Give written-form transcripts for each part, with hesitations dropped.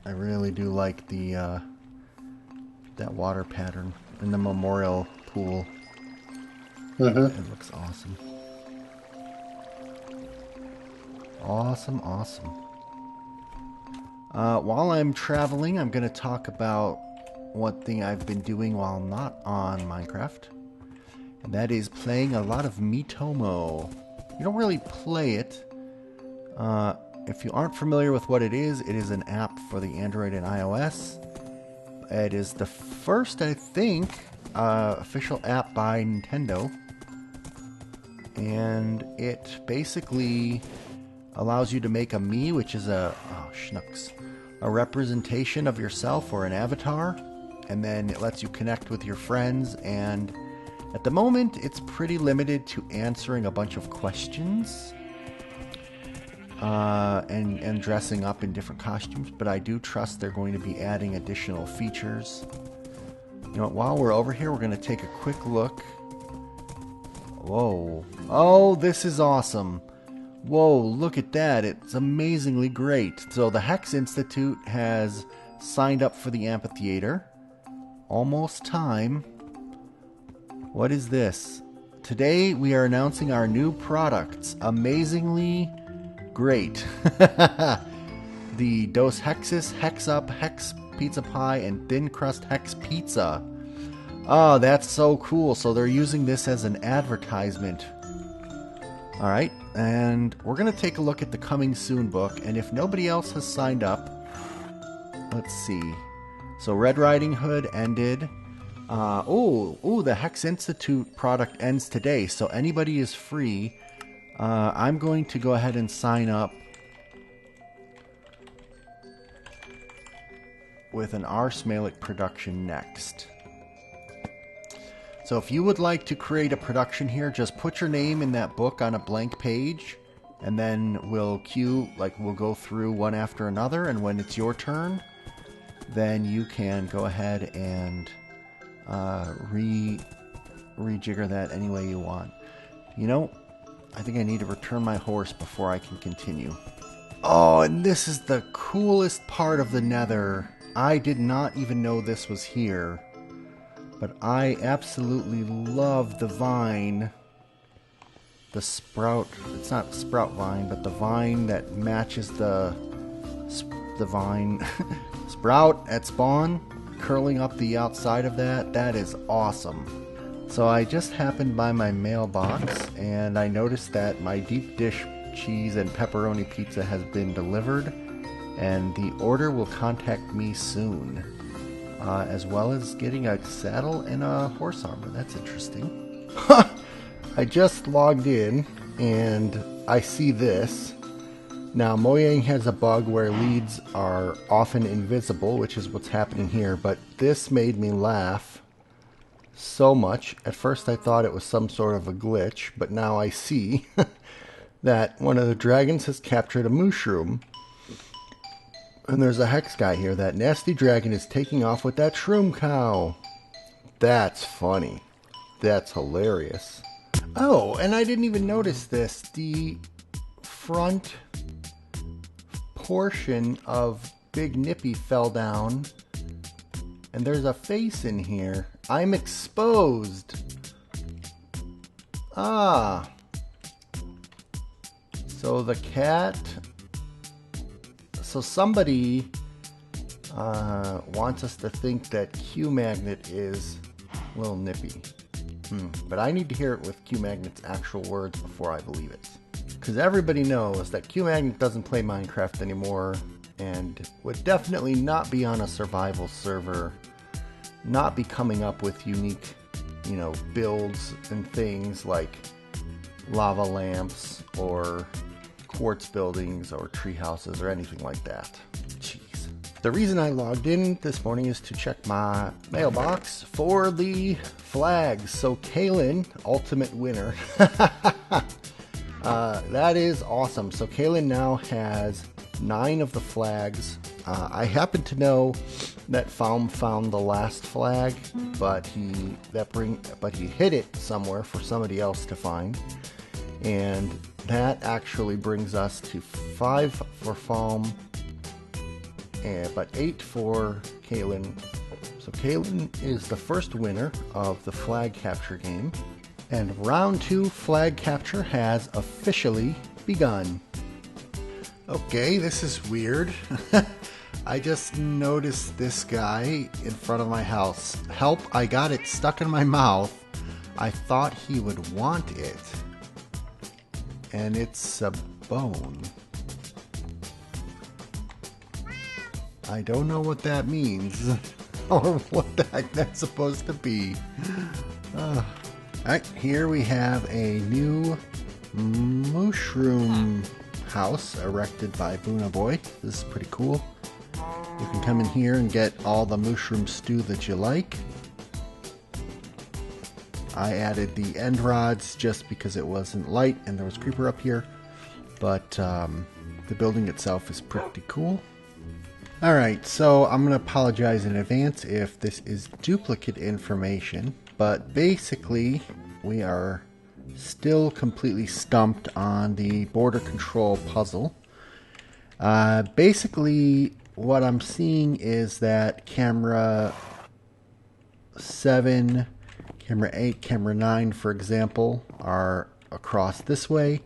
I really do like the that water pattern in the memorial pool. Mm-hmm. It looks awesome. Awesome, awesome. While I'm traveling, I'm going to talk about one thing I've been doing while not on Minecraft. And that is playing a lot of Miitomo. You don't really play it. If you aren't familiar with what it is an app for the Android and iOS. It is the first, I think, official app by Nintendo. And it basically allows you to make a Mii, which is a representation of yourself or an avatar, and then it lets you connect with your friends. And at the moment, it's pretty limited to answering a bunch of questions and dressing up in different costumes. But I do trust they're going to be adding additional features. You know, while we're over here, we're going to take a quick look. Whoa! Oh, this is awesome. Whoa, look at that. It's amazingly great. So the Hex Institute has signed up for the amphitheater. Almost time. What is this? Today we are announcing our new products. Amazingly great. The Dos Hexes, Hex Up, Hex Pizza Pie, and Thin Crust Hex Pizza. Oh, that's so cool. So they're using this as an advertisement. Alright, and we're going to take a look at the Coming Soon book, and if nobody else has signed up, let's see. So Red Riding Hood ended. The Hex Institute product ends today, so anybody is free. I'm going to go ahead and sign up with an RealmSmalec production next. So if you would like to create a production here, just put your name in that book on a blank page, and then we'll go through one after another, and when it's your turn, then you can go ahead and rejigger that any way you want. You know, I think I need to return my horse before I can continue. Oh, and this is the coolest part of the Nether. I did not even know this was here. But I absolutely love the vine. The sprout. It's not sprout vine, but the vine that matches the vine sprout at spawn, curling up the outside of that. That is awesome. So I just happened by my mailbox, and I noticed that my deep dish cheese and pepperoni pizza has been delivered, and the order will contact me soon. As well as getting a saddle and a horse armor. That's interesting. I just logged in and I see this. Now, Mojang has a bug where leads are often invisible, which is what's happening here, but this made me laugh so much. At first I thought it was some sort of a glitch, but now I see that one of the dragons has captured a mushroom. And there's a Hex guy here. That nasty dragon is taking off with that shroom cow. That's funny. That's hilarious. Oh, and I didn't even notice this. The front portion of Big Nippy fell down. And there's a face in here. I'm exposed. Ah. So the cat... So somebody wants us to think that Q-Magnet is Little Nippy. But I need to hear it with Q-Magnet's actual words before I believe it. Because everybody knows that Q-Magnet doesn't play Minecraft anymore and would definitely not be on a survival server, not be coming up with unique, builds and things like lava lamps or quartz buildings or tree houses or anything like that. Jeez. The reason I logged in this morning is to check my mailbox for the flags. So Kaylin, ultimate winner. That is awesome. So Kaylin now has 9 of the flags. I happen to know that Faum found the last flag, but he hid it somewhere for somebody else to find. And that actually brings us to 5 for Faum, but 8 for Kaylin. So Kaylin is the first winner of the flag capture game. And round 2 flag capture has officially begun. Okay, this is weird. I just noticed this guy in front of my house. Help, I got it stuck in my mouth. I thought he would want it. And it's a bone. I don't know what that means. Or what the heck that's supposed to be. Alright, here we have a new mushroom house erected by Boona Boy. This is pretty cool. You can come in here and get all the mushroom stew that you like. I added the end rods just because it wasn't light and there was creeper up here. But the building itself is pretty cool. Alright, so I'm going to apologize in advance if this is duplicate information. But basically, we are still completely stumped on the border control puzzle. Basically, what I'm seeing is that camera 7, camera 8, camera 9, for example, are across this way.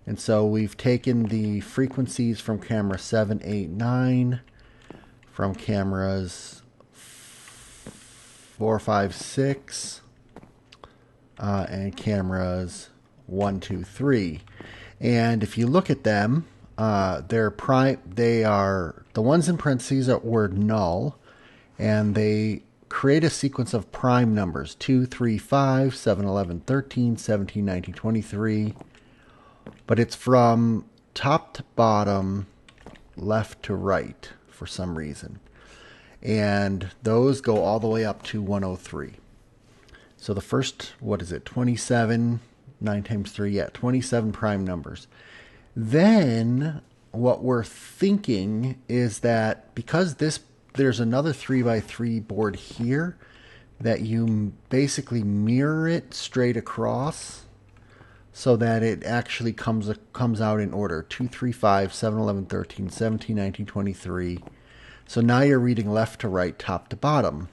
And so we've taken the frequencies from camera 7, 8, 9, from cameras 4, 5, 6, and cameras 1, 2, 3. And if you look at them, they are the ones in parentheses were null, and they create a sequence of prime numbers 2, 3, 5, 7, 11, 13, 17, 19, 23. But it's from top to bottom, left to right for some reason. And those go all the way up to 103. So the first, 27, 9 times 3, yeah, 27 prime numbers. Then what we're thinking is that because there's another 3x3 board here, that you basically mirror it straight across so that it actually comes out in order. 2, 3, 5, 7, 11, 13, 17, 19, 23. So now you're reading left to right, top to bottom.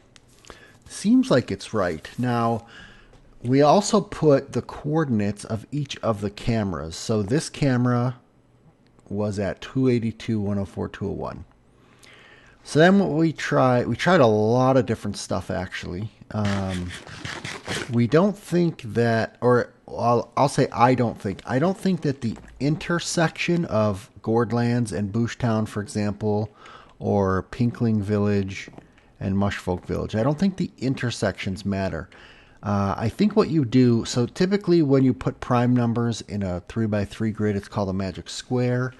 Seems like it's right. Now, we also put the coordinates of each of the cameras. So this camera was at 282, 104, 201. So then what we tried a lot of different stuff actually. We don't think that, or I'll say I don't think that the intersection of Gordlands and Booshtown, for example, or Pinkling Village and Mushfolk Village, I don't think the intersections matter. I think what you do, so typically when you put prime numbers in a 3x3 grid, it's called a magic square.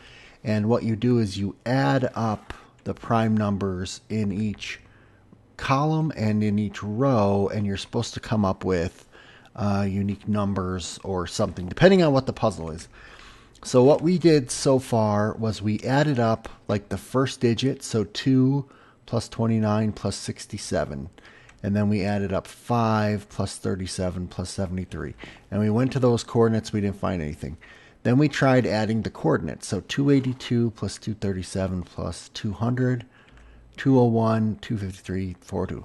And what you do is you add up the prime numbers in each column and in each row, and you're supposed to come up with unique numbers or something, depending on what the puzzle is. So what we did so far was we added up like the first digit, so 2 plus 29 plus 67. And then we added up 5 plus 37 plus 73. And we went to those coordinates, we didn't find anything. Then we tried adding the coordinates. So 282 plus 237 plus 200, 201, 253, 42.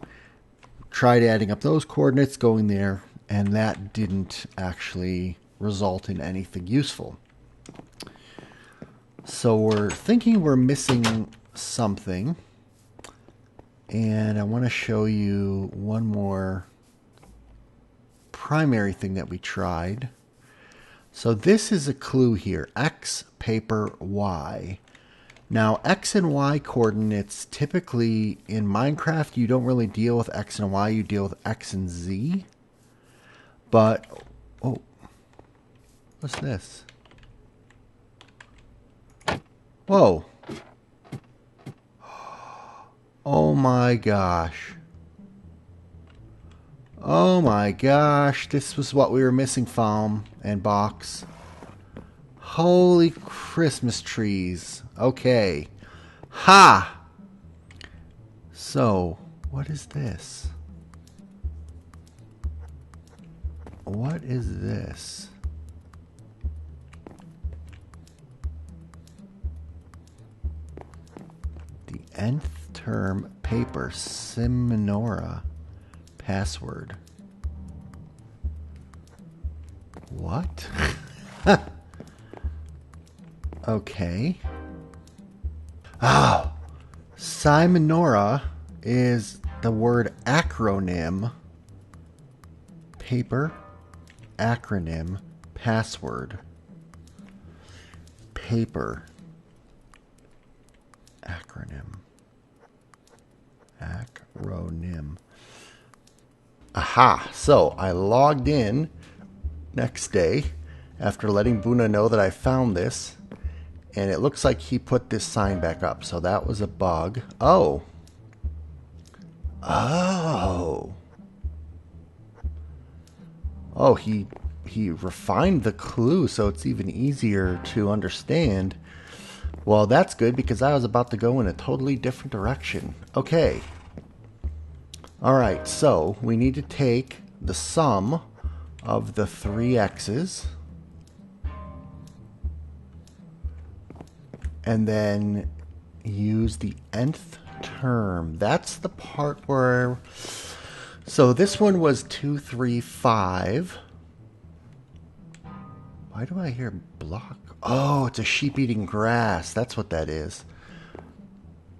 Tried adding up those coordinates, going there, and that didn't actually result in anything useful. So we're thinking we're missing something. And I want to show you one more primary thing that we tried. So this is a clue here, X, paper, Y. Now, X and Y coordinates, typically in Minecraft, you don't really deal with X and Y, you deal with X and Z. But, oh, what's this? Whoa. Oh my gosh. Oh my gosh, this was what we were missing, Foam and Box. Holy Christmas trees. Okay. Ha! So, what is this? What is this? The nth term paper Simonora password. What? Okay. Oh, Simonora is the word acronym. Paper, acronym, password. Paper, acronym, acronym. Aha! So I logged in next day after letting Buna know that I found this, and it looks like he put this sign back up. So that was a bug. Oh. Oh. Oh, he refined the clue so it's even easier to understand. Well, that's good because I was about to go in a totally different direction. Okay. Alright, so we need to take the sum of the three x's and then use the nth term. That's the part where... So this one was 235. Why do I hear block? Oh, it's a sheep eating grass. That's what that is.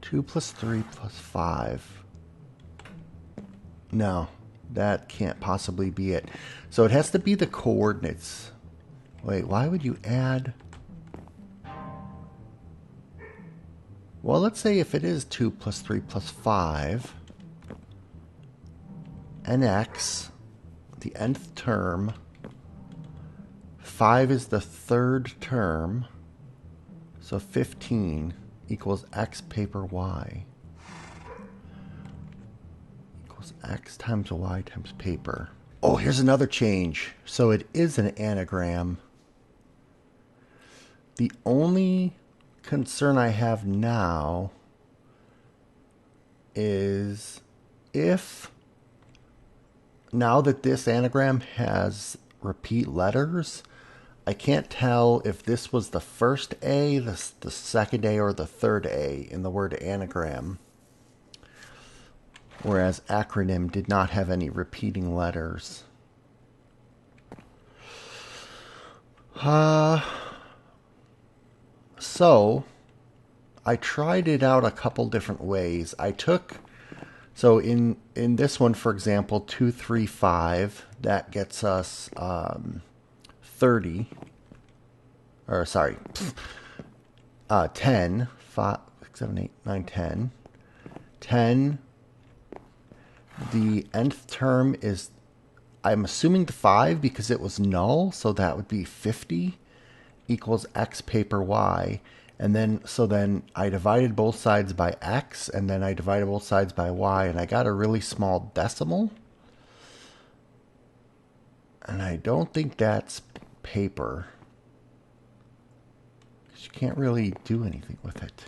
2 plus 3 plus 5. No, that can't possibly be it. So it has to be the coordinates. Wait, why would you add... Well, let's say if it is 2 plus 3 plus 5, nx, the nth term, 5 is the third term, so 15 equals x paper y. Equals x times y times paper. Oh, here's another change. So it is an anagram. The only concern I have now is if now that this anagram has repeat letters, I can't tell if this was the first A, the second A, or the third A in the word anagram. Whereas acronym did not have any repeating letters. So, I tried it out a couple different ways. I took, so in this one, for example, 235, that gets us 30, or sorry, 10, 5, 6, 7, 8, 9, 10. 10, the nth term is, I'm assuming the 5 because it was null, so that would be 50 equals x paper y. And then, so then I divided both sides by x, and then I divided both sides by y, and I got a really small decimal. And I don't think that's paper, because you can't really do anything with it.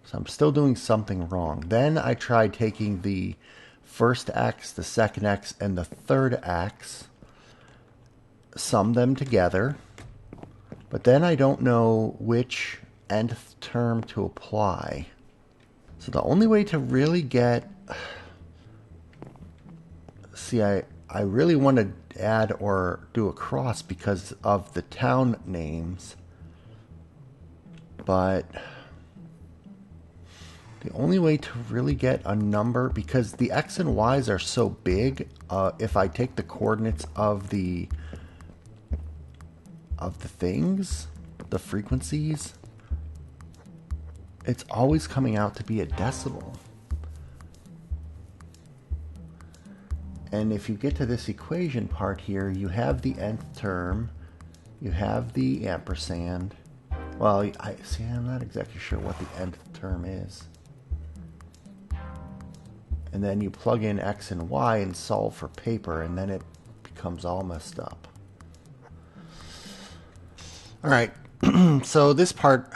So I'm still doing something wrong. Then I tried taking the first x, the second x, and the third x, sum them together. But then I don't know which nth term to apply. So the only way to really get... See, I really want to add or do a cross because of the town names. But the only way to really get a number, because the x and y's are so big, if I take the coordinates of the things, the frequencies, it's always coming out to be a decimal. And if you get to this equation part here, you have the nth term, you have the ampersand. Well, I'm not exactly sure what the nth term is. And then you plug in x and y and solve for paper, and then it becomes all messed up. Alright, so this part,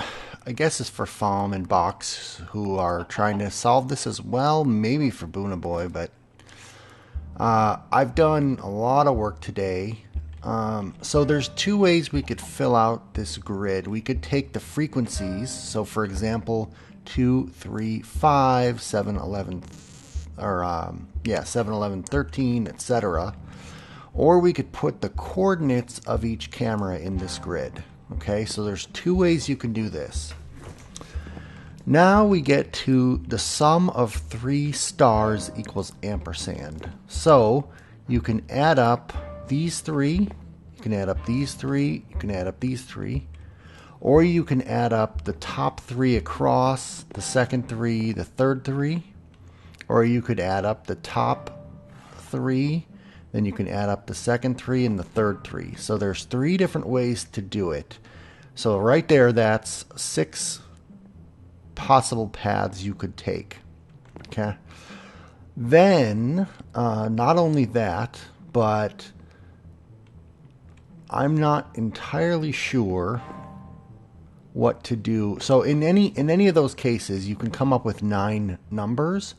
I guess, is for Falm and Box, who are trying to solve this as well. Maybe for Boona Boy, but I've done a lot of work today. So there's two ways we could fill out this grid. We could take the frequencies. So for example, 2, 3, 5, 7, 11, or 7, 11, 13, etc. Or we could put the coordinates of each camera in this grid. Okay, so there's two ways you can do this. Now we get to the sum of 3 stars equals ampersand. So you can add up these 3, you can add up these 3, you can add up these 3, or you can add up the top 3 across, the second 3, the third 3, or you could add up the top 3, then you can add up the second 3 and the third 3. So there's 3 different ways to do it. So right there, that's 6 possible paths you could take. Okay. Then, not only that, but I'm not entirely sure what to do. So in any of those cases, you can come up with 9 numbers,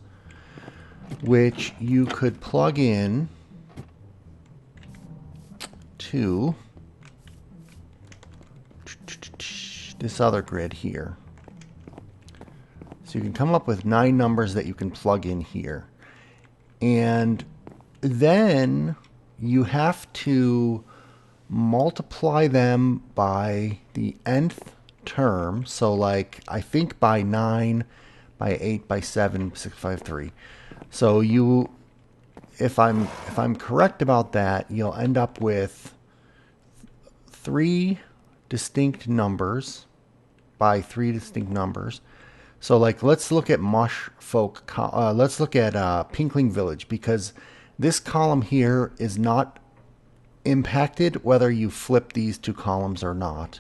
which you could plug in to this other grid here. So you can come up with 9 numbers that you can plug in here. And then you have to multiply them by the nth term. So like, I think by 9, by 8, by 7, 6, 5, 3. So you, if I'm correct about that, you'll end up with 3 distinct numbers by 3 distinct numbers. So like, let's look at Mush Folk, let's look at Pinkling Village, because this column here is not impacted whether you flip these 2 columns or not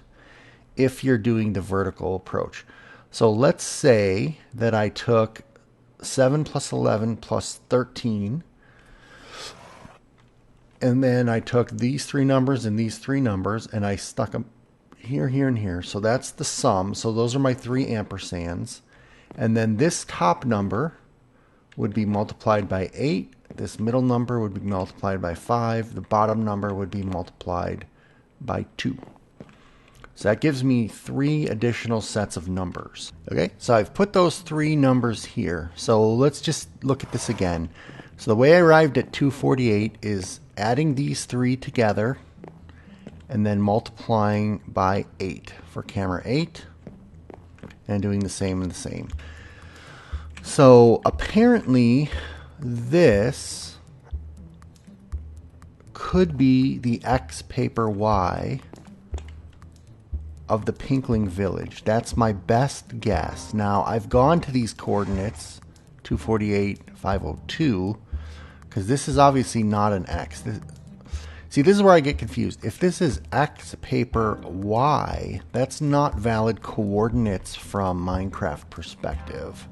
if you're doing the vertical approach. So let's say that I took 7 plus 11 plus 13, and then I took these 3 numbers and these 3 numbers, and I stuck them here, here, and here. So that's the sum. So those are my 3 ampersands. And then this top number would be multiplied by 8. This middle number would be multiplied by 5. The bottom number would be multiplied by 2. So that gives me 3 additional sets of numbers. Okay, so I've put those 3 numbers here. So let's just look at this again. So the way I arrived at 248 is adding these 3 together and then multiplying by 8 for camera 8 and doing the same and the same. So apparently this could be the X paper Y of the Pinkling Village. That's my best guess. Now, I've gone to these coordinates, 248, 502, because this is obviously not an X. See, this is where I get confused. If this is X paper Y, that's not valid coordinates from Minecraft perspective.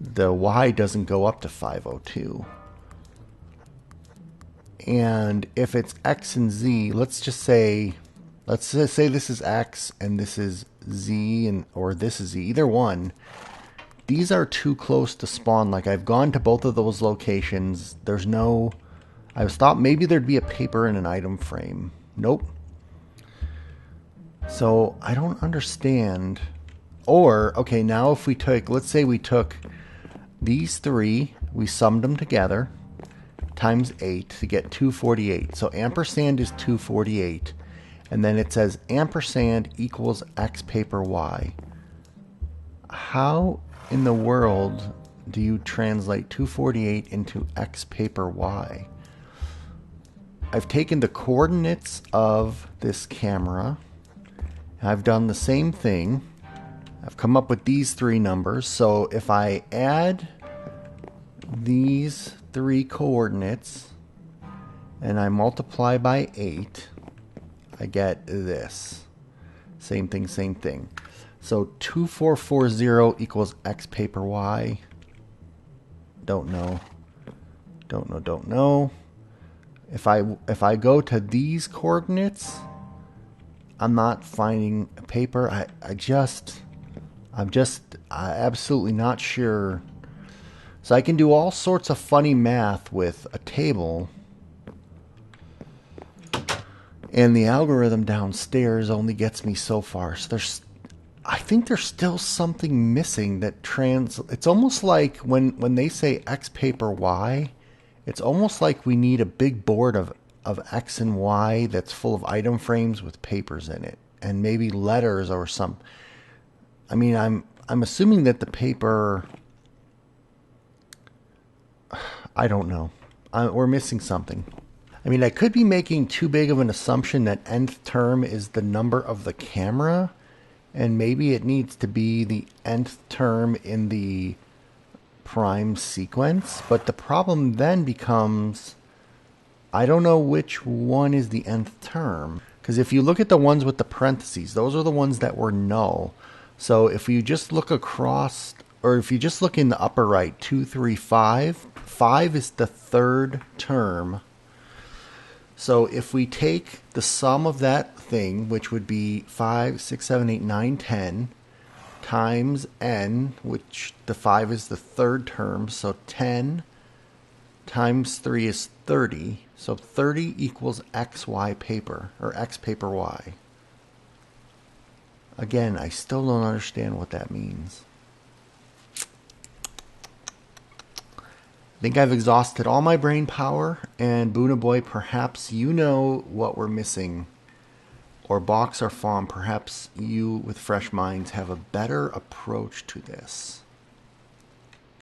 The Y doesn't go up to 502. And if it's X and Z, let's just say this is X and this is Z, and or this is Z, either one. These are too close to spawn. Like, I've gone to both of those locations. There's no... I was thought maybe there'd be a paper in an item frame. Nope. So I don't understand. Or, okay, now if we took, let's say we took these 3, we summed them together, times 8 to get 248. So ampersand is 248. And then it says ampersand equals X paper Y. How in the world do you translate 248 into X paper Y? I've taken the coordinates of this camera. I've done the same thing. I've come up with these 3 numbers. So if I add these 3 coordinates and I multiply by 8, I get this. Same thing, same thing. So 2440 equals X paper Y. Don't know. Don't know, don't know. If I go to these coordinates, I'm not finding a paper. I'm absolutely not sure. So I can do all sorts of funny math with a table, and the algorithm downstairs only gets me so far. So I think there's still something missing that it's almost like when they say X paper Y, it's almost like we need a big board of X and Y that's full of item frames with papers in it and maybe letters or some. I mean, I'm assuming that the paper, I don't know. We're missing something. I mean, I could be making too big of an assumption that nth term is the number of the camera, and maybe it needs to be the nth term in the prime sequence. But the problem then becomes, I don't know which one is the nth term. Because if you look at the ones with the parentheses, those are the ones that were null. So if you just look across, or if you just look in the upper right, 2, 3, 5, 5 is the third term. So if we take the sum of that thing, which would be 5, 6, 7, 8, 9, 10, times n, which the 5 is the third term, so 10 times 3 is 30. So 30 equals XY paper, or X paper Y. Again, I still don't understand what that means. I think I've exhausted all my brain power, and Boona Boy, perhaps you know what we're missing. Or Box or Fawn, perhaps you with fresh minds have a better approach to this.